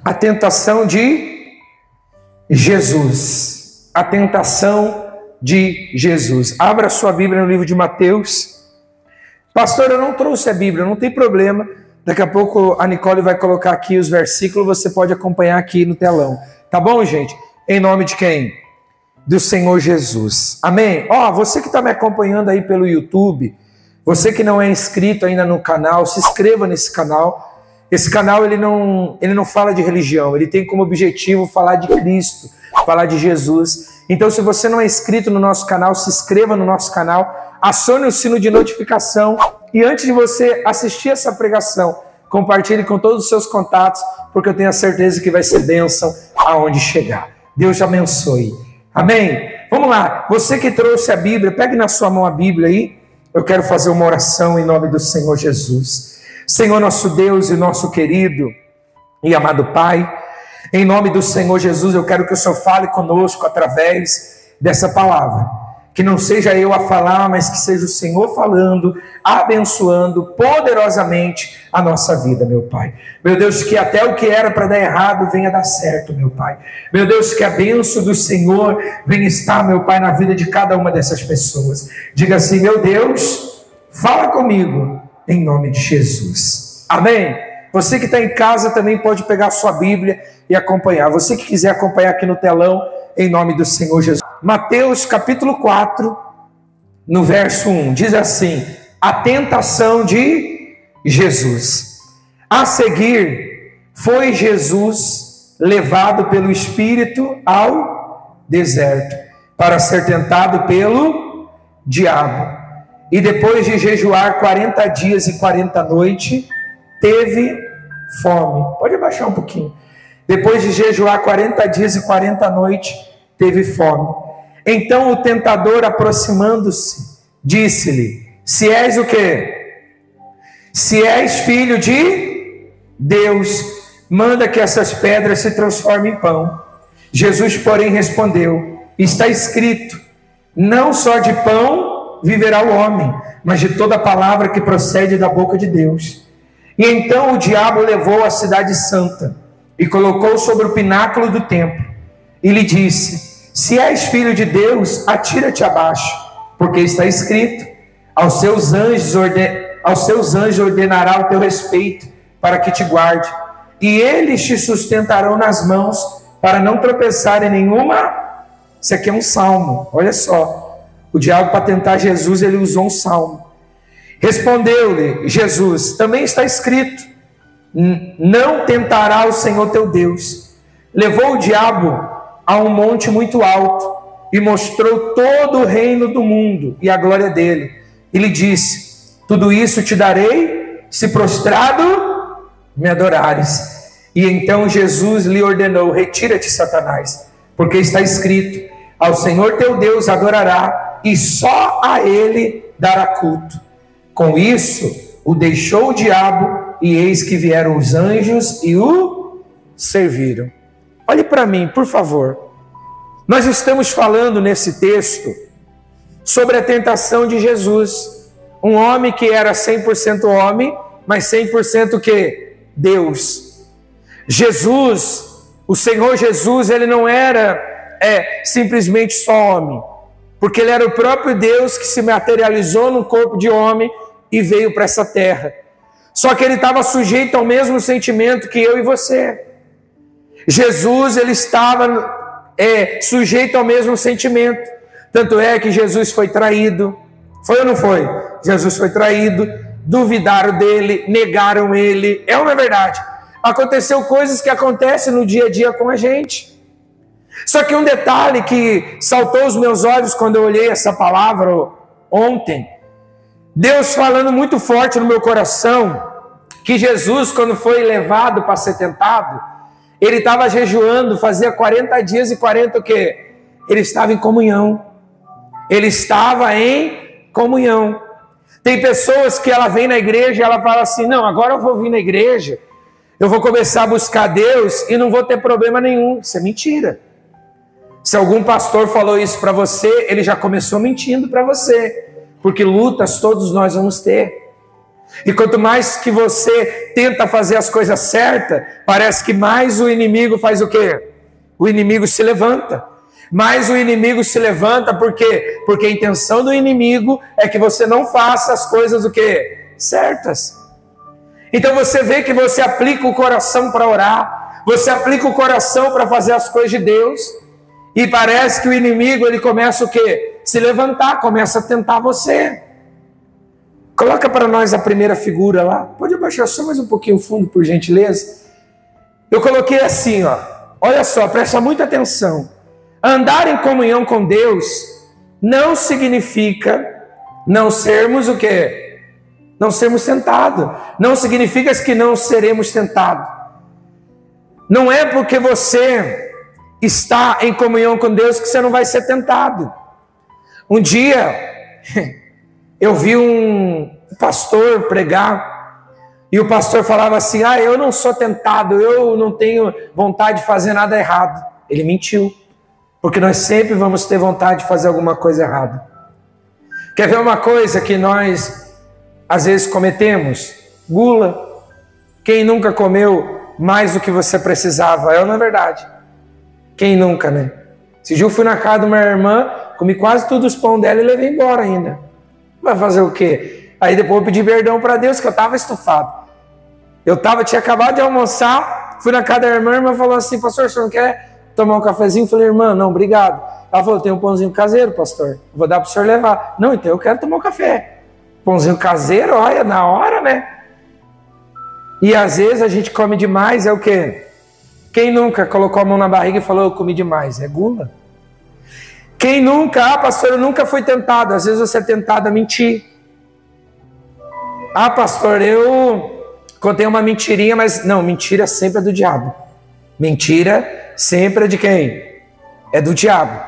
A tentação de Jesus. A tentação de Jesus. Abra sua Bíblia no livro de Mateus. Pastor, eu não trouxe a Bíblia, não tem problema. Daqui a pouco a Nicole vai colocar aqui os versículos, você pode acompanhar aqui no telão. Tá bom, gente? Em nome de quem? Do Senhor Jesus. Amém? Você que está me acompanhando aí pelo YouTube, você que não é inscrito ainda no canal, se inscreva nesse canal. Esse canal ele não fala de religião, ele tem como objetivo falar de Cristo, falar de Jesus. Então, se você não é inscrito no nosso canal, se inscreva no nosso canal, acione o sino de notificação e antes de você assistir essa pregação, compartilhe com todos os seus contatos, porque eu tenho a certeza que vai ser bênção aonde chegar. Deus te abençoe. Amém? Vamos lá, você que trouxe a Bíblia, pegue na sua mão a Bíblia aí, eu quero fazer uma oração em nome do Senhor Jesus. Senhor nosso Deus e nosso querido e amado Pai, em nome do Senhor Jesus, eu quero que o Senhor fale conosco através dessa palavra. Que não seja eu a falar, mas que seja o Senhor falando, abençoando poderosamente a nossa vida, meu Pai. Meu Deus, que até o que era para dar errado venha dar certo, meu Pai. Meu Deus, que a bênção do Senhor venha estar, meu Pai, na vida de cada uma dessas pessoas. Diga assim, meu Deus, fala comigo, em nome de Jesus. Amém? Você que está em casa também pode pegar a sua Bíblia e acompanhar. Você que quiser acompanhar aqui no telão, em nome do Senhor Jesus. Mateus capítulo 4, no verso 1, diz assim: a tentação de Jesus. A seguir, foi Jesus levado pelo Espírito ao deserto, para ser tentado pelo diabo. E depois de jejuar 40 dias e 40 noites, teve fome. Pode abaixar um pouquinho. Depois de jejuar 40 dias e 40 noites, teve fome. Então o tentador, aproximando-se, disse-lhe: se és o quê? Se és filho de Deus, manda que essas pedras se transformem em pão. Jesus, porém, respondeu: está escrito, não só de pão viverá o homem, mas de toda palavra que procede da boca de Deus. E então o diabo levou a cidade santa e colocou sobre o pináculo do templo e lhe disse: se és filho de Deus, atira-te abaixo, porque está escrito, aos seus anjos ordenará o teu respeito, para que te guarde, e eles te sustentarão nas mãos, para não tropeçar em nenhuma. Isso aqui é um salmo, olha só. O diabo, para tentar Jesus, ele usou um salmo. Respondeu-lhe Jesus: também está escrito, não tentará o Senhor teu Deus. Levou o diabo a um monte muito alto e mostrou todo o reino do mundo e a glória dele. E lhe disse: tudo isso te darei, se prostrado me adorares. E então Jesus lhe ordenou: retira-te, Satanás, porque está escrito, ao Senhor teu Deus adorará, e só a ele dará culto. Com isso, o deixou o diabo, e eis que vieram os anjos e o serviram. Olhe para mim, por favor. Nós estamos falando nesse texto sobre a tentação de Jesus. Um homem que era 100% homem, mas 100% que? Deus. Jesus, o Senhor Jesus, ele não era simplesmente só homem, porque ele era o próprio Deus que se materializou no corpo de homem e veio para essa terra. Só que ele estava sujeito ao mesmo sentimento que eu e você. Jesus, ele estava sujeito ao mesmo sentimento. Tanto é que Jesus foi traído. Foi ou não foi? Jesus foi traído, duvidaram dele, negaram ele. É ou não é verdade? Aconteceu coisas que acontecem no dia a dia com a gente. Só que um detalhe que saltou aos meus olhos quando eu olhei essa palavra ontem, Deus falando muito forte no meu coração, que Jesus, quando foi levado para ser tentado, ele estava jejuando, fazia 40 dias e 40 o quê? Ele estava em comunhão. Ele estava em comunhão. Tem pessoas que ela vem na igreja e ela fala assim: não, agora eu vou vir na igreja, eu vou começar a buscar Deus e não vou ter problema nenhum. Isso é mentira. Se algum pastor falou isso para você, ele já começou mentindo para você, porque lutas todos nós vamos ter. E quanto mais que você tenta fazer as coisas certas, parece que mais o inimigo faz o quê? O inimigo se levanta. Mais o inimigo se levanta, por quê? Porque a intenção do inimigo é que você não faça as coisas o quê? Certas. Então você vê que você aplica o coração para orar, você aplica o coração para fazer as coisas de Deus, e parece que o inimigo ele começa o quê? Se levantar, começa a tentar você. Coloca para nós a primeira figura lá. Pode abaixar só mais um pouquinho o fundo, por gentileza. Eu coloquei assim, ó. Olha só, presta muita atenção. Andar em comunhão com Deus não significa não sermos o quê? Não sermos tentados. Não significa que não seremos tentados. Não é porque você está em comunhão com Deus que você não vai ser tentado. Um dia eu vi um pastor pregar e o pastor falava assim: eu não sou tentado, eu não tenho vontade de fazer nada errado. Ele mentiu, porque nós sempre vamos ter vontade de fazer alguma coisa errada. Quer ver uma coisa que nós às vezes cometemos? Gula. Quem nunca comeu mais do que você precisava? Eu, na verdade. Quem nunca, né? Esse dia eu fui na casa de uma irmã, comi quase todos os pão dela e levei embora ainda. Vai fazer o quê? Aí depois eu pedi perdão para Deus, que eu estava estufado. Tinha acabado de almoçar, fui na casa da irmã, a irmã falou assim: pastor, o senhor não quer tomar um cafezinho? Eu falei: irmã, não, obrigado. Ela falou: tem um pãozinho caseiro, pastor, vou dar para o senhor levar. Não, então eu quero tomar um café. Pãozinho caseiro, olha, na hora, né? E às vezes a gente come demais, é o quê? Quem nunca colocou a mão na barriga e falou: eu comi demais? É gula. Quem nunca, pastor, eu nunca fui tentado. Às vezes você é tentado a mentir. Pastor, eu contei uma mentirinha, mas não, mentira sempre é do diabo. Mentira sempre é de quem? É do diabo.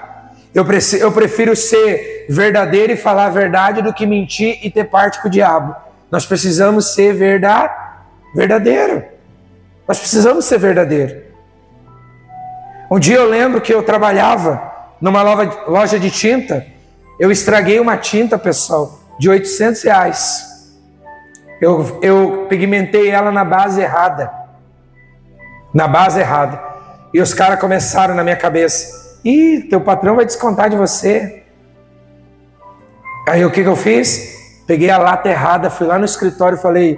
Eu prefiro ser verdadeiro e falar a verdade do que mentir e ter parte com o diabo. Nós precisamos ser verdadeiro. Nós precisamos ser verdadeiro. Um dia eu lembro que eu trabalhava numa loja de tinta. Eu estraguei uma tinta, pessoal, de R$800. Eu pigmentei ela na base errada. E os caras começaram na minha cabeça: teu patrão vai descontar de você. Aí o que eu fiz? Peguei a lata errada, fui lá no escritório e falei: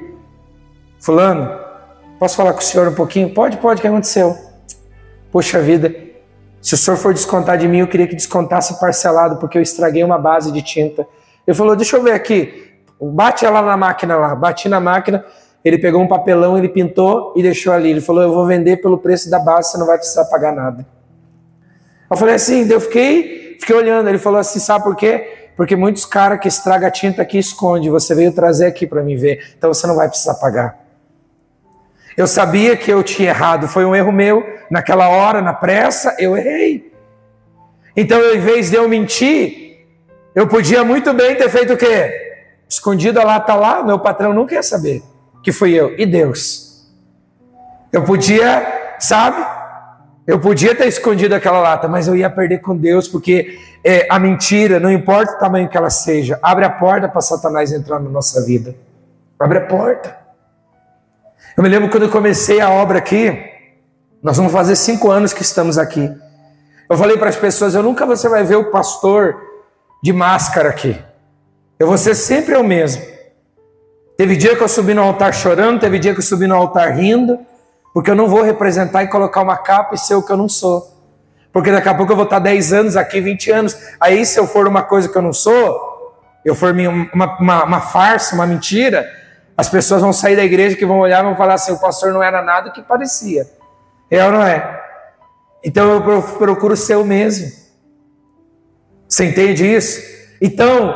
fulano, posso falar com o senhor um pouquinho? Pode, o que aconteceu? Poxa vida, se o senhor for descontar de mim, eu queria que descontasse parcelado, porque eu estraguei uma base de tinta. Ele falou: deixa eu ver aqui, bate ela na máquina lá. Bati na máquina, ele pegou um papelão, ele pintou e deixou ali. Ele falou: eu vou vender pelo preço da base, você não vai precisar pagar nada. Eu falei assim, eu fiquei olhando. Ele falou assim: sabe por quê? Porque muitos caras que estragam a tinta aqui escondem, você veio trazer aqui para mim ver, então você não vai precisar pagar. Eu sabia que eu tinha errado, foi um erro meu. Naquela hora, na pressa, eu errei. Então, em vez de eu mentir, eu podia muito bem ter feito o quê? Escondido a lata lá, meu patrão nunca ia saber que fui eu e Deus. Eu podia, eu podia ter escondido aquela lata, mas eu ia perder com Deus, porque a mentira, não importa o tamanho que ela seja, abre a porta para Satanás entrar na nossa vida. Abre a porta. Eu me lembro quando eu comecei a obra aqui, nós vamos fazer 5 anos que estamos aqui. Eu falei para as pessoas: nunca você vai ver o pastor de máscara aqui. Eu vou ser sempre eu mesmo. Teve dia que eu subi no altar chorando, teve dia que eu subi no altar rindo, porque eu não vou representar e colocar uma capa e ser o que eu não sou. Porque daqui a pouco eu vou estar 10 anos aqui, 20 anos. Aí se eu for uma coisa que eu não sou, eu for uma farsa, uma mentira, as pessoas vão sair da igreja que vão olhar e vão falar assim: o pastor não era nada que parecia. É ou não é? Então eu procuro ser eu mesmo. Você entende isso? Então,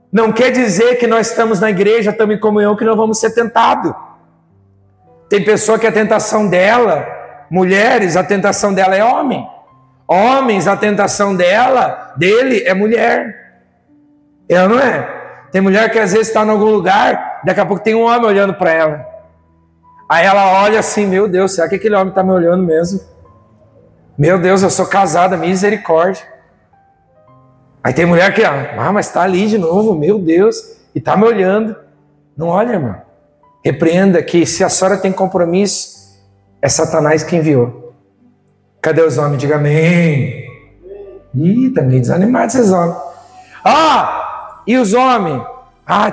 não quer dizer que nós estamos na igreja, estamos em comunhão, que não vamos ser tentados. Tem pessoa que a tentação dela, mulheres, a tentação dela é homem. Homens, a tentação dele é mulher. É ou não é? Tem mulher que às vezes está em algum lugar, daqui a pouco tem um homem olhando para ela. Aí ela olha assim: meu Deus, será que aquele homem está me olhando mesmo? Meu Deus, eu sou casada, misericórdia. Aí tem mulher que, mas está ali de novo, meu Deus, e está me olhando. Não olha, irmão. Repreenda que se a senhora tem compromisso, é Satanás que enviou. Cadê os homens? Diga amém. Ih, tá meio desanimado esses homens. E os homens?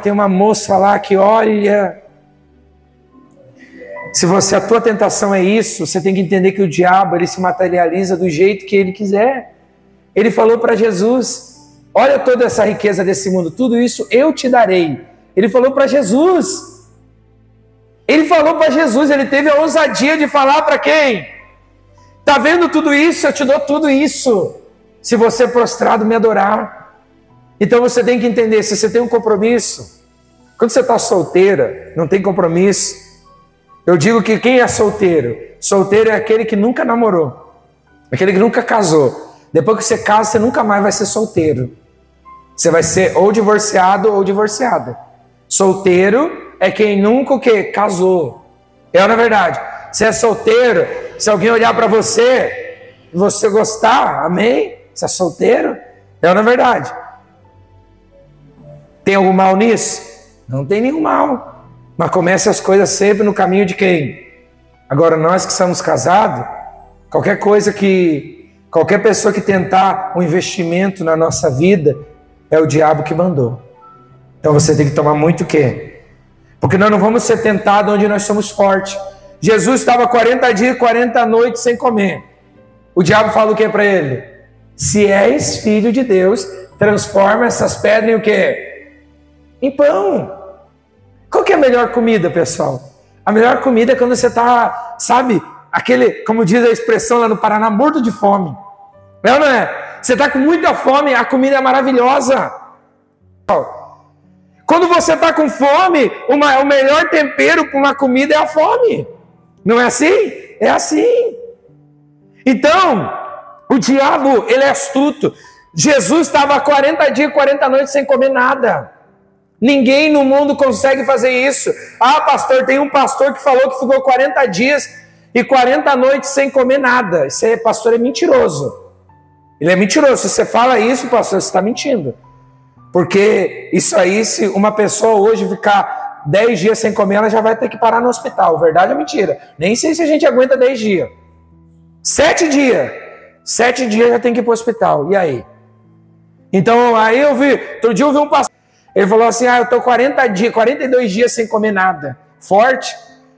Tem uma moça lá que olha. Se a tua tentação é isso, você tem que entender que o diabo, ele se materializa do jeito que ele quiser. Ele falou para Jesus, olha toda essa riqueza desse mundo, tudo isso eu te darei. Ele falou para Jesus. Ele falou para Jesus, ele teve a ousadia de falar para quem? Tá vendo tudo isso? Eu te dou tudo isso. Se você prostrado me adorar. Então você tem que entender, se você tem um compromisso, quando você está solteira, não tem compromisso. Eu digo que quem é solteiro? Solteiro é aquele que nunca namorou. Aquele que nunca casou. Depois que você casa, você nunca mais vai ser solteiro. Você vai ser ou divorciado ou divorciada. Solteiro é quem nunca o quê? Casou. Na verdade. Você é solteiro, se alguém olhar para você e você gostar, amém? Você é solteiro? Na verdade. Tem algum mal nisso? Não tem nenhum mal. Mas comece as coisas sempre no caminho de quem? Agora, nós que somos casados, qualquer pessoa que tentar um investimento na nossa vida, é o diabo que mandou. Então você tem que tomar muito o quê? Porque nós não vamos ser tentados onde nós somos fortes. Jesus estava 40 dias e 40 noites sem comer. O diabo fala o que para ele? Se és filho de Deus, transforma essas pedras em o quê? Em pão. Qual que é a melhor comida, pessoal? A melhor comida é quando você está, sabe, como diz a expressão lá no Paraná, morto de fome. Não é? Você está com muita fome, a comida é maravilhosa. Quando você está com fome, o melhor tempero para uma comida é a fome. Não é assim? É assim. Então, o diabo, ele é astuto. Jesus estava 40 dias e 40 noites sem comer nada. Ninguém no mundo consegue fazer isso. Pastor, tem um pastor que falou que ficou 40 dias e 40 noites sem comer nada. Esse pastor é mentiroso. Ele é mentiroso. Se você fala isso, pastor, você está mentindo. Porque isso aí, se uma pessoa hoje ficar 10 dias sem comer, ela já vai ter que parar no hospital. Verdade ou mentira? Nem sei se a gente aguenta 10 dias. 7 dias. 7 dias já tem que ir para o hospital. E aí? Então, aí outro dia eu vi um pastor. Ele falou assim, eu estou 42 dias sem comer nada. Forte.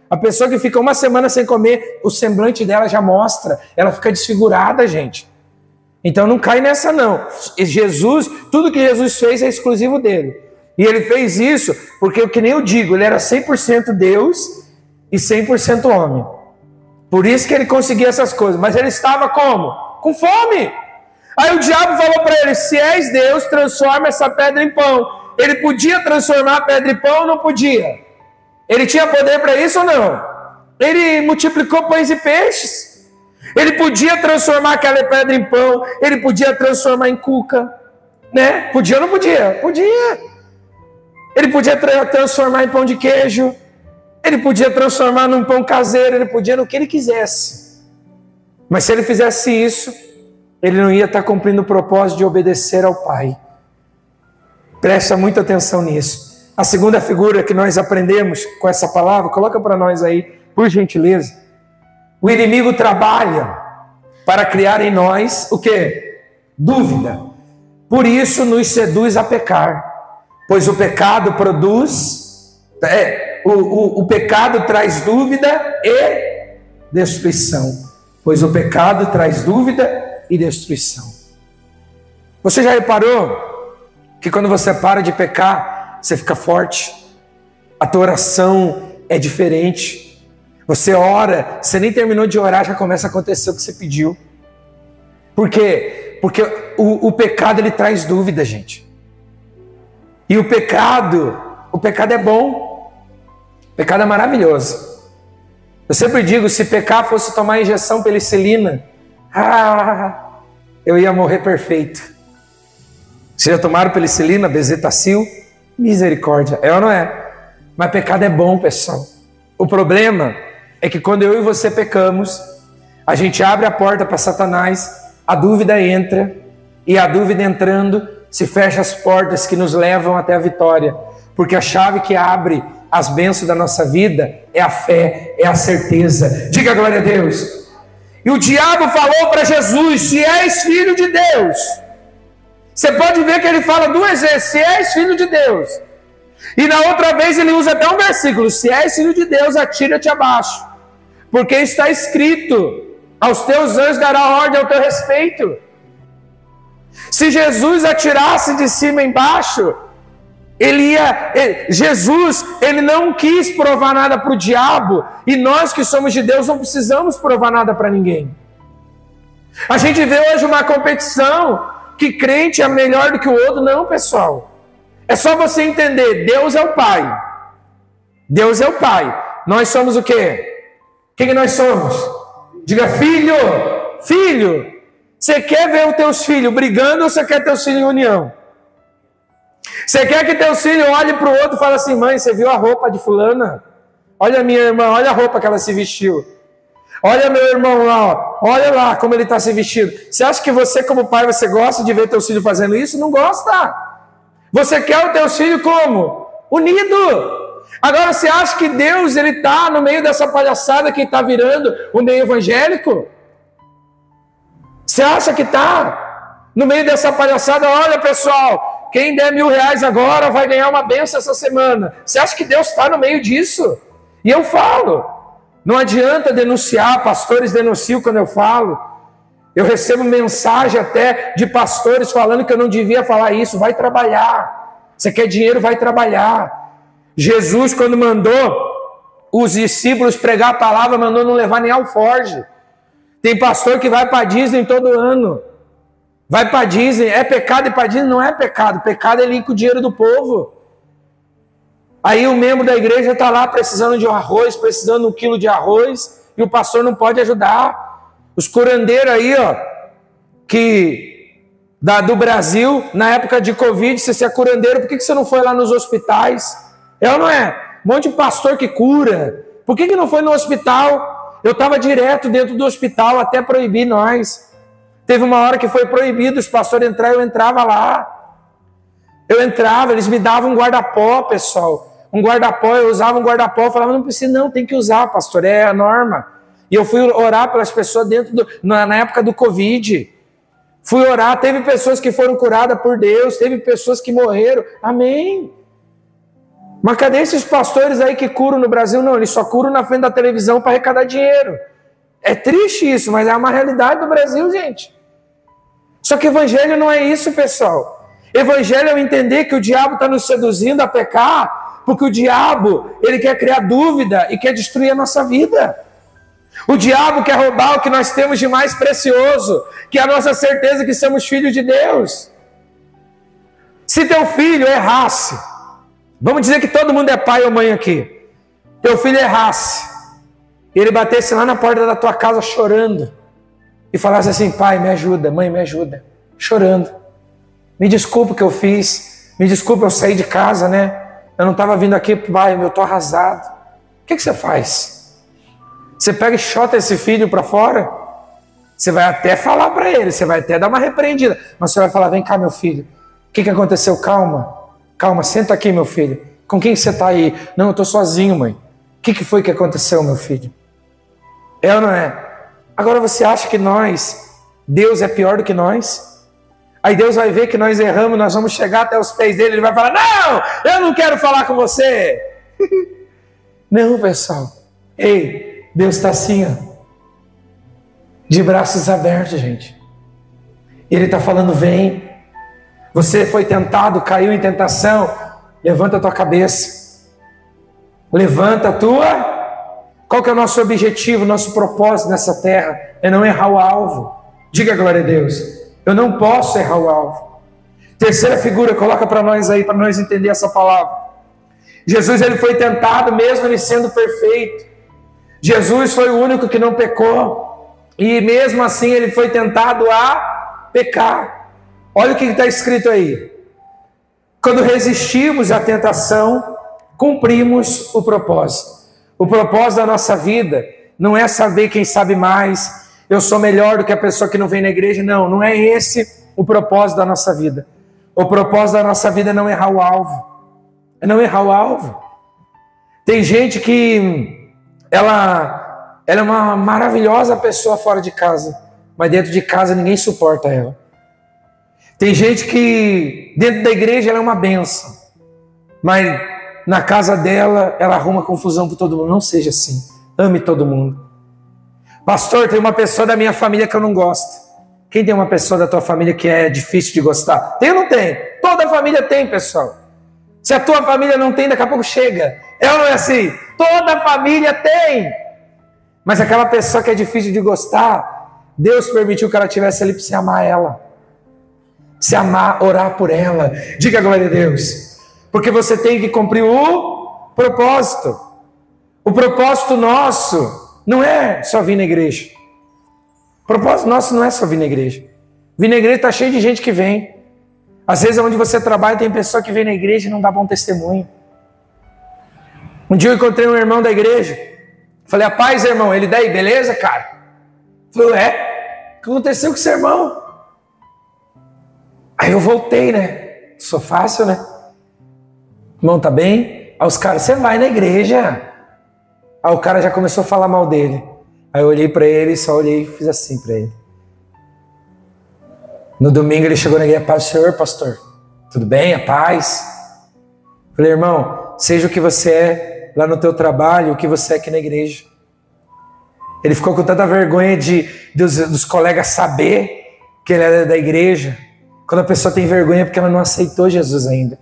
A pessoa que fica uma semana sem comer, o semblante dela já mostra. Ela fica desfigurada, gente. Então não cai nessa não. Jesus, tudo que Jesus fez é exclusivo dele. E ele fez isso porque, que nem eu digo, ele era 100% Deus e 100% homem. Por isso que ele conseguia essas coisas. Mas ele estava como? Com fome. Aí o diabo falou para ele, se és Deus, transforma essa pedra em pão. Ele podia transformar a pedra em pão ou não podia? Ele tinha poder para isso ou não? Ele multiplicou pães e peixes. Ele podia transformar aquela pedra em pão. Ele podia transformar em cuca. Né? Podia ou não podia? Podia. Ele podia transformar em pão de queijo. Ele podia transformar num pão caseiro. Ele podia no que ele quisesse. Mas se ele fizesse isso, ele não ia estar cumprindo o propósito de obedecer ao Pai. Presta muita atenção nisso. A segunda figura que nós aprendemos com essa palavra, coloca para nós aí, por gentileza. O inimigo trabalha para criar em nós o quê? Dúvida. Por isso nos seduz a pecar. Pois o pecado produz... O pecado traz dúvida e destruição. Pois o pecado traz dúvida e destruição. Você já reparou que quando você para de pecar, você fica forte? A tua oração é diferente. Você ora, você nem terminou de orar, já começa a acontecer o que você pediu. Por quê? Porque o pecado, ele traz dúvida, gente. E o pecado é bom. O pecado é maravilhoso. Eu sempre digo, se pecar fosse tomar injeção penicilina, eu ia morrer perfeito. Vocês já tomaram penicilina, bezetacil? Misericórdia, é ou não é? Mas pecado é bom, pessoal. O problema é que quando eu e você pecamos, a gente abre a porta para Satanás, a dúvida entra, e a dúvida entrando, se fecha as portas que nos levam até a vitória. Porque a chave que abre as bênçãos da nossa vida é a fé, é a certeza. Diga glória a Deus. E o diabo falou para Jesus: se és filho de Deus. Você pode ver que ele fala duas vezes: se és filho de Deus. E na outra vez ele usa até um versículo: se és filho de Deus, atira-te abaixo, porque está escrito: aos teus anjos dará ordem ao teu respeito. Se Jesus atirasse de cima embaixo, Jesus, ele não quis provar nada para o diabo, e nós que somos de Deus não precisamos provar nada para ninguém. A gente vê hoje uma competição, que crente é melhor do que o outro. Não, pessoal, é só você entender: Deus é o Pai, Deus é o Pai, nós somos o quê? O que nós somos? Diga: filho, filho. Você quer ver os teus filhos brigando ou você quer teus filhos em união? Você quer que teus filhos olhem para o outro e falem assim: mãe, você viu a roupa de fulana? Olha a minha irmã, olha a roupa que ela se vestiu. Olha meu irmão lá, ó. Olha lá como ele está se vestindo. Você acha que você, como pai, você gosta de ver teus filhos fazendo isso? Não gosta. Você quer o teu filho como? Unido. Agora, você acha que Deus está no meio dessa palhaçada que está virando o meio evangélico? Você acha que está no meio dessa palhaçada? Olha, pessoal, quem der R$1.000 agora vai ganhar uma bênção essa semana. Você acha que Deus está no meio disso? E eu falo, não adianta denunciar, pastores denunciam quando eu falo. Eu recebo mensagem até de pastores falando que eu não devia falar isso. Vai trabalhar. Você quer dinheiro, vai trabalhar. Jesus, quando mandou os discípulos pregar a palavra, mandou não levar nem alforje. Tem pastor que vai para Disney todo ano. Vai para Disney. É pecado ir para Disney? Não é pecado. Pecado é ir com o dinheiro do povo. Aí o membro da igreja está lá precisando de um arroz, precisando de 1 quilo de arroz, e o pastor não pode ajudar. Os curandeiros aí, ó, do Brasil, na época de Covid, se você é curandeiro, por que você não foi lá nos hospitais? É ou não é? Um monte de pastor que cura. Por que não foi no hospital? Eu estava direto dentro do hospital até proibir nós. Teve uma hora que foi proibido os pastores entrar, eu entrava lá. Eu entrava, eles me davam um guarda-pó, pessoal. Um guarda-pó, eu usava um guarda-pó, eu falava: não precisa não, tem que usar, pastor, é a norma. E eu fui orar pelas pessoas na época do Covid. Fui orar, teve pessoas que foram curadas por Deus, teve pessoas que morreram. Amém. Mas cadê esses pastores aí que curam no Brasil? Não, eles só curam na frente da televisão para arrecadar dinheiro. É triste isso, mas é uma realidade do Brasil, gente. Só que evangelho não é isso, pessoal. Evangelho é eu entender que o diabo está nos seduzindo a pecar, porque o diabo, ele quer criar dúvida e quer destruir a nossa vida. O diabo quer roubar o que nós temos de mais precioso, que é a nossa certeza que somos filhos de Deus. Se teu filho errasse, vamos dizer que todo mundo é pai ou mãe aqui. Teu filho errasse, e ele batesse lá na porta da tua casa chorando, e falasse assim: pai, me ajuda, mãe, me ajuda. Chorando. Me desculpa o que eu fiz, me desculpa, eu saí de casa, né? Eu não estava vindo aqui, pai, eu estou arrasado. O que você faz? Você pega e chota esse filho para fora? Você vai até falar para ele, você vai até dar uma repreendida, mas você vai falar: vem cá, meu filho, o que aconteceu? Calma, senta aqui, meu filho. Com quem você está aí? Não, eu estou sozinho, mãe. O que foi que aconteceu, meu filho? É ou não é? Agora você acha que Deus é pior do que nós? Aí Deus vai ver que nós erramos, nós vamos chegar até os pés dele, ele vai falar: não, eu não quero falar com você. Não, pessoal. Ei, Deus está assim, ó, de braços abertos, gente. Ele está falando: vem. Você foi tentado, caiu em tentação, levanta a tua cabeça. Levanta a tua. Qual que é o nosso objetivo, nosso propósito nessa terra? É não errar o alvo. Diga glória a Deus. Eu não posso errar o alvo. Terceira figura, coloca para nós aí, para nós entender essa palavra. Jesus, ele foi tentado mesmo ele sendo perfeito. Jesus foi o único que não pecou. E mesmo assim ele foi tentado a pecar. Olha o que está escrito aí. Quando resistimos à tentação, cumprimos o propósito. O propósito da nossa vida não é saber quem sabe mais. Eu sou melhor do que a pessoa que não vem na igreja. Não, não é esse o propósito da nossa vida. O propósito da nossa vida é não errar o alvo. É não errar o alvo. Tem gente que ela é uma maravilhosa pessoa fora de casa, mas dentro de casa ninguém suporta ela. Tem gente que dentro da igreja ela é uma bênção, mas na casa dela ela arruma confusão com todo mundo. Não seja assim. Ame todo mundo. Pastor, tem uma pessoa da minha família que eu não gosto. Quem tem uma pessoa da tua família que é difícil de gostar? Tem ou não tem? Toda família tem, pessoal. Se a tua família não tem, daqui a pouco chega. É ou não é assim? Toda família tem. Mas aquela pessoa que é difícil de gostar, Deus permitiu que ela estivesse ali para você amar ela. Se amar, orar por ela. Diga glória a Deus. Porque você tem que cumprir o propósito. O propósito nosso não é só vir na igreja. O propósito nosso não é só vir na igreja. Vir na igreja está cheio de gente que vem. Às vezes onde você trabalha tem pessoa que vem na igreja e não dá bom testemunho. Um dia eu encontrei um irmão da igreja. Falei, a paz, irmão. Ele, daí, beleza, cara? Falei, o que aconteceu com esse irmão? Aí eu voltei, né? Sou fácil, né? Irmão, tá bem? Aí os caras, você vai na igreja. Aí o cara já começou a falar mal dele. Aí eu olhei pra ele, só olhei e fiz assim pra ele. No domingo ele chegou na igreja, paz do Senhor, pastor. Tudo bem? A paz? Falei, irmão, seja o que você é lá no teu trabalho, o que você é aqui na igreja. Ele ficou com tanta vergonha dos colegas saber que ele era da igreja. Quando a pessoa tem vergonha é porque ela não aceitou Jesus ainda.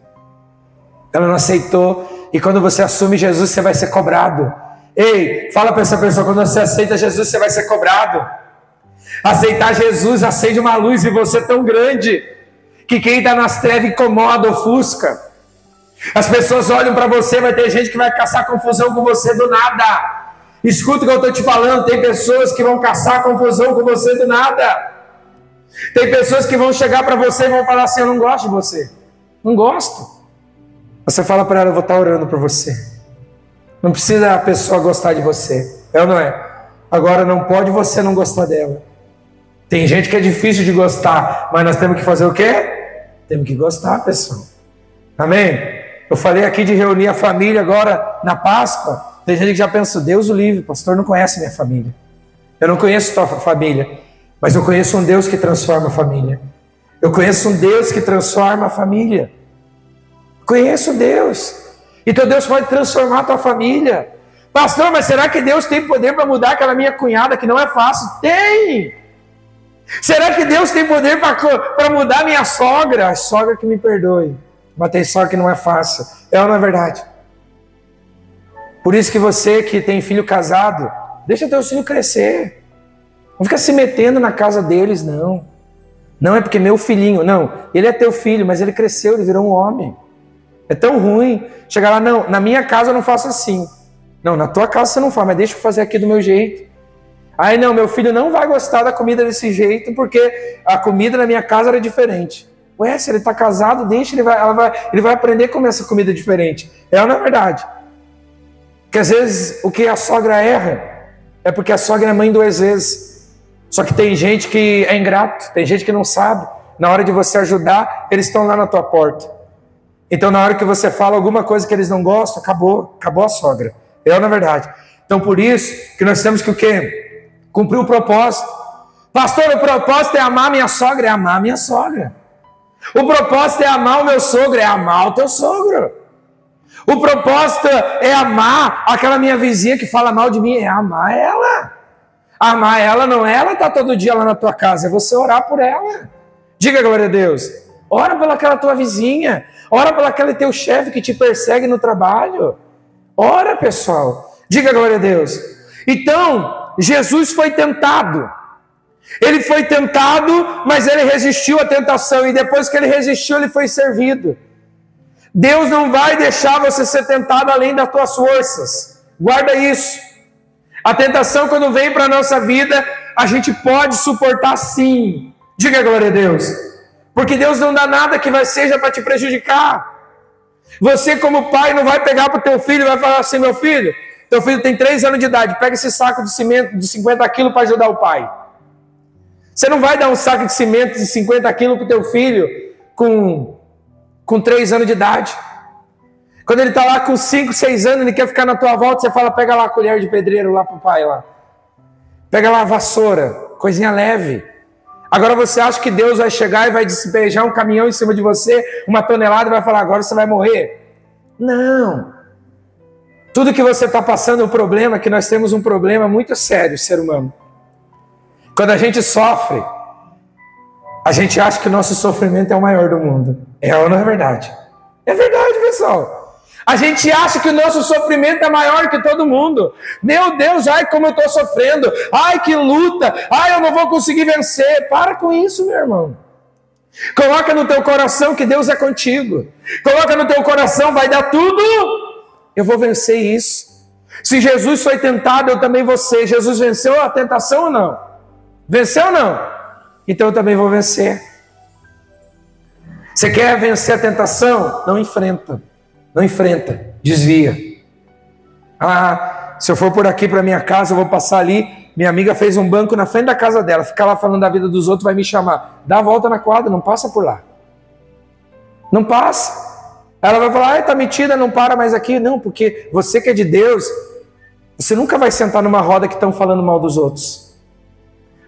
Ela não aceitou. E quando você assume Jesus, você vai ser cobrado. Ei, fala para essa pessoa, quando você aceita Jesus, você vai ser cobrado. Aceitar Jesus acende uma luz em você tão grande que quem está nas trevas incomoda, ofusca. As pessoas olham para você, vai ter gente que vai caçar confusão com você do nada. Escuta o que eu estou te falando, tem pessoas que vão caçar confusão com você do nada. Tem pessoas que vão chegar para você e vão falar assim, eu não gosto de você. Não gosto. Você fala para ela, eu vou estar orando por você. Não precisa a pessoa gostar de você. É ou não é? Agora não pode você não gostar dela. Tem gente que é difícil de gostar, mas nós temos que fazer o quê? Temos que gostar, pessoal. Amém? Eu falei aqui de reunir a família agora na Páscoa. Tem gente que já pensa, Deus o livre, o pastor não conhece minha família. Eu não conheço tua família, mas eu conheço um Deus que transforma a família. Eu conheço um Deus que transforma a família. Conheço Deus. Então Deus pode transformar a tua família. Pastor, mas será que Deus tem poder para mudar aquela minha cunhada que não é fácil? Tem! Será que Deus tem poder para mudar minha sogra? A sogra que me perdoe. Mas tem sogra que não é fácil. É ou não é verdade? Por isso que você que tem filho casado, deixa teu filho crescer. Não fica se metendo na casa deles, não. Não é porque meu filhinho, não. Ele é teu filho, mas ele cresceu, ele virou um homem. É tão ruim. Chegar lá, não, na minha casa eu não faço assim. Não, na tua casa você não faz, mas deixa eu fazer aqui do meu jeito. Aí não, meu filho não vai gostar da comida desse jeito, porque a comida na minha casa era diferente. Ué, se ele está casado, deixa, ele vai aprender a comer essa comida diferente. É ou não é verdade? Porque às vezes o que a sogra erra é porque a sogra é mãe 2 vezes. Só que tem gente que é ingrato, tem gente que não sabe. Na hora de você ajudar, eles estão lá na tua porta. Então na hora que você fala alguma coisa que eles não gostam, acabou a sogra. É ou não é verdade? Então por isso que nós temos que o quê? Cumprir o propósito. Pastor, o propósito é amar minha sogra, é amar minha sogra. O propósito é amar o meu sogro, é amar o teu sogro. O propósito é amar aquela minha vizinha que fala mal de mim, é amar ela. Amar ela não é ela estar todo dia lá na tua casa, é você orar por ela. Diga glória a Deus. Ora pelaquela tua vizinha, ora pelaquele teu chefe que te persegue no trabalho. Ora, pessoal. Diga glória a Deus. Então, Jesus foi tentado. Ele foi tentado, mas ele resistiu à tentação. E depois que ele resistiu, ele foi servido. Deus não vai deixar você ser tentado além das tuas forças. Guarda isso. A tentação, quando vem para a nossa vida, a gente pode suportar sim. Diga glória a Deus. Porque Deus não dá nada que seja para te prejudicar. Você, como pai, não vai pegar para o teu filho e vai falar assim, meu filho, teu filho tem 3 anos de idade, pega esse saco de cimento de 50 quilos para ajudar o pai. Você não vai dar um saco de cimento de 50 quilos para o teu filho com 3 anos de idade. Quando ele está lá com 5, 6 anos, ele quer ficar na tua volta, você fala, pega lá a colher de pedreiro lá pro pai lá. Pega lá a vassoura, coisinha leve. Agora você acha que Deus vai chegar e vai despejar um caminhão em cima de você, uma tonelada, e vai falar, agora você vai morrer? Não. Tudo que você está passando, o problema é que nós temos um problema muito sério, ser humano. Quando a gente sofre, a gente acha que o nosso sofrimento é o maior do mundo. É ou não é verdade? É verdade, pessoal. A gente acha que o nosso sofrimento é maior que todo mundo. Meu Deus, ai como eu estou sofrendo. Ai que luta. Ai eu não vou conseguir vencer. Para com isso, meu irmão. Coloca no teu coração que Deus é contigo. Coloca no teu coração, vai dar tudo. Eu vou vencer isso. Se Jesus foi tentado, eu também vou ser. Jesus venceu a tentação ou não? Venceu ou não? Então eu também vou vencer. Você quer vencer a tentação? Não enfrenta. Não enfrenta, desvia. Ah, se eu for por aqui para minha casa, eu vou passar ali. Minha amiga fez um banco na frente da casa dela. Ficar lá falando da vida dos outros vai me chamar. Dá a volta na quadra, não passa por lá. Não passa. Ela vai falar, tá metida, não para mais aqui. Não, porque você que é de Deus, você nunca vai sentar numa roda que estão falando mal dos outros.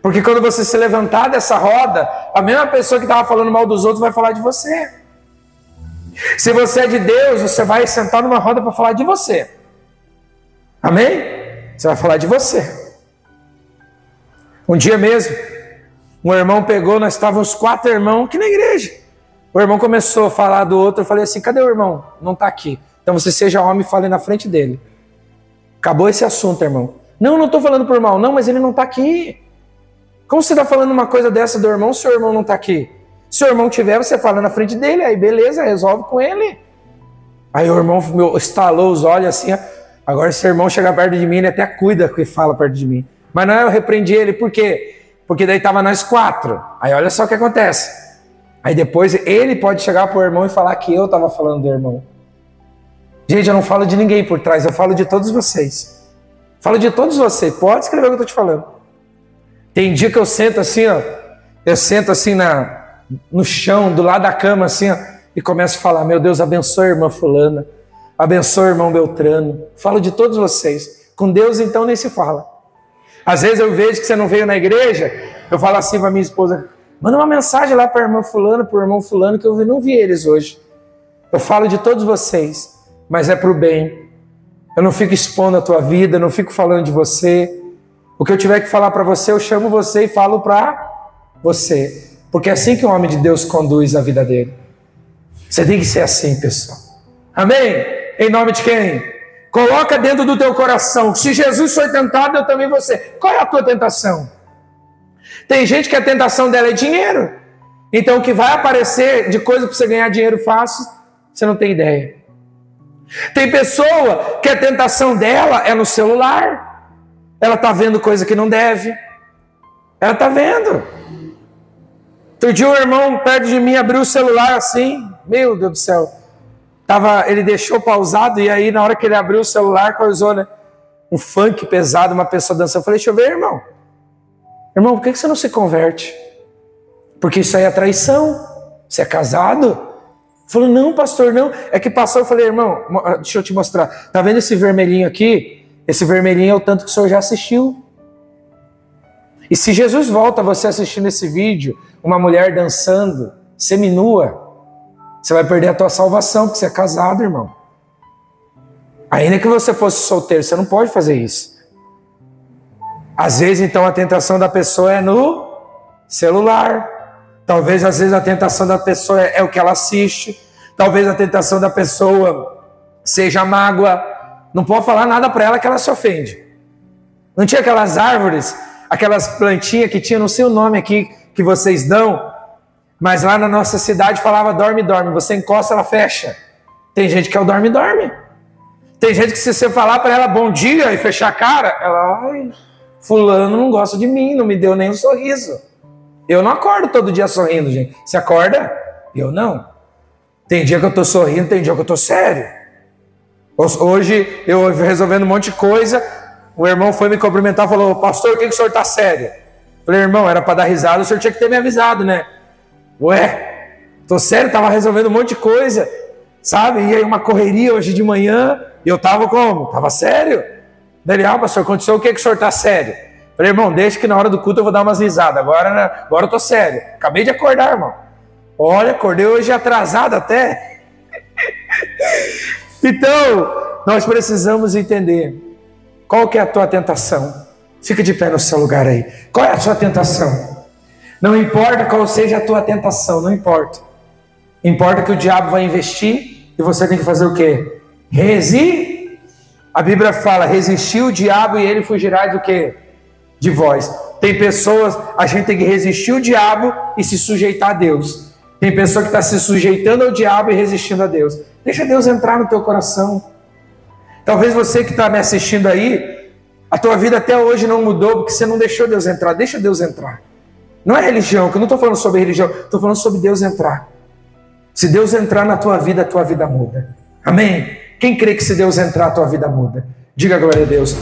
Porque quando você se levantar dessa roda, a mesma pessoa que estava falando mal dos outros vai falar de você. Se você é de Deus, você vai sentar numa roda para falar de você. Amém? Você vai falar de você. Um dia mesmo, um irmão pegou, nós estávamos 4 irmãos aqui na igreja. O irmão começou a falar do outro, eu falei assim, cadê o irmão? Não está aqui. Então você seja homem e fale na frente dele. Acabou esse assunto, irmão. Não estou falando por mal. Não, mas ele não está aqui. Como você está falando uma coisa dessa do irmão se o irmão não está aqui? Se o irmão tiver, você fala na frente dele, aí beleza, resolve com ele. Aí o irmão estalou os olhos assim, agora se o irmão chegar perto de mim, ele até cuida que fala perto de mim. Mas não, eu repreendi ele, por quê? Porque daí estava nós 4. Aí olha só o que acontece. Aí depois ele pode chegar para o irmão e falar que eu estava falando do irmão. Gente, eu não falo de ninguém por trás, eu falo de todos vocês. Falo de todos vocês, pode escrever o que eu estou te falando. Tem dia que eu sento assim, ó, eu sento assim no chão, do lado da cama, assim, ó, e começo a falar, meu Deus, abençoe a irmã fulana, abençoe o irmão Beltrano. Falo de todos vocês. Com Deus, então, nem se fala. Às vezes eu vejo que você não veio na igreja, eu falo assim para minha esposa, manda uma mensagem lá para a irmã fulana, para o irmão fulano, que eu não vi eles hoje. Eu falo de todos vocês, mas é para o bem. Eu não fico expondo a tua vida, eu não fico falando de você. O que eu tiver que falar para você, eu chamo você e falo para você. Porque é assim que o homem de Deus conduz a vida dele. Você tem que ser assim, pessoal. Amém? Em nome de quem? Coloca dentro do teu coração. Se Jesus foi tentado, eu também vou ser. Qual é a tua tentação? Tem gente que a tentação dela é dinheiro. Então o que vai aparecer de coisa para você ganhar dinheiro fácil, você não tem ideia. Tem pessoa que a tentação dela é no celular. Ela está vendo coisa que não deve. Ela está vendo. Outro dia um irmão perto de mim abriu o celular assim. Meu Deus do céu. Ele deixou pausado e aí na hora que ele abriu o celular, causou, né, um funk pesado, uma pessoa dançando. Eu falei, deixa eu ver, irmão. Irmão, por que você não se converte? Porque isso aí é traição. Você é casado? Ele falou, não, pastor, não. É que passou, eu falei, irmão, deixa eu te mostrar. Tá vendo esse vermelhinho aqui? Esse vermelhinho é o tanto que o senhor já assistiu. E se Jesus volta você assistindo esse vídeo, uma mulher dançando, seminua, você vai perder a tua salvação, porque você é casado, irmão. Ainda que você fosse solteiro, você não pode fazer isso. Às vezes, então, a tentação da pessoa é no celular. Talvez, às vezes, a tentação da pessoa é o que ela assiste. Talvez a tentação da pessoa seja a mágoa. Não pode falar nada para ela que ela se ofende. Não tinha aquelas árvores, aquelas plantinhas que tinha, não sei o nome aqui que vocês dão, mas lá na nossa cidade falava dorme, dorme. Você encosta, ela fecha. Tem gente que é o dorme, dorme. Tem gente que se você falar para ela bom dia e fechar a cara, ela, ai, fulano não gosta de mim, não me deu nem um sorriso. Eu não acordo todo dia sorrindo, gente. Você acorda? Eu não. Tem dia que eu tô sorrindo, tem dia que eu tô sério. Hoje, eu resolvendo um monte de coisa, o irmão foi me cumprimentar e falou, pastor, por que o senhor está sério? Eu falei, irmão, era para dar risada, o senhor tinha que ter me avisado, né? Ué, tô sério, estava resolvendo um monte de coisa. sabe? E aí uma correria hoje de manhã, e eu tava como? Tava sério. Daí, pastor, aconteceu o que o senhor tá sério? Falei, irmão, deixa que na hora do culto eu vou dar umas risadas. Agora eu tô sério. Acabei de acordar, irmão. Olha, acordei hoje atrasado até. Então, nós precisamos entender qual que é a tua tentação. Fica de pé no seu lugar aí. Qual é a sua tentação? Não importa qual seja a tua tentação, não importa. Importa que o diabo vai investir e você tem que fazer o quê? Resistir. A Bíblia fala, resistir o diabo e ele fugirá do quê? De vós. Tem pessoas, a gente tem que resistir o diabo e se sujeitar a Deus. Tem pessoa que está se sujeitando ao diabo e resistindo a Deus. Deixa Deus entrar no teu coração. Talvez você que está me assistindo aí, a tua vida até hoje não mudou porque você não deixou Deus entrar. Deixa Deus entrar. Não é religião, que eu não estou falando sobre religião, estou falando sobre Deus entrar. Se Deus entrar na tua vida, a tua vida muda. Amém? Quem crê que se Deus entrar, a tua vida muda? Diga glória a Deus.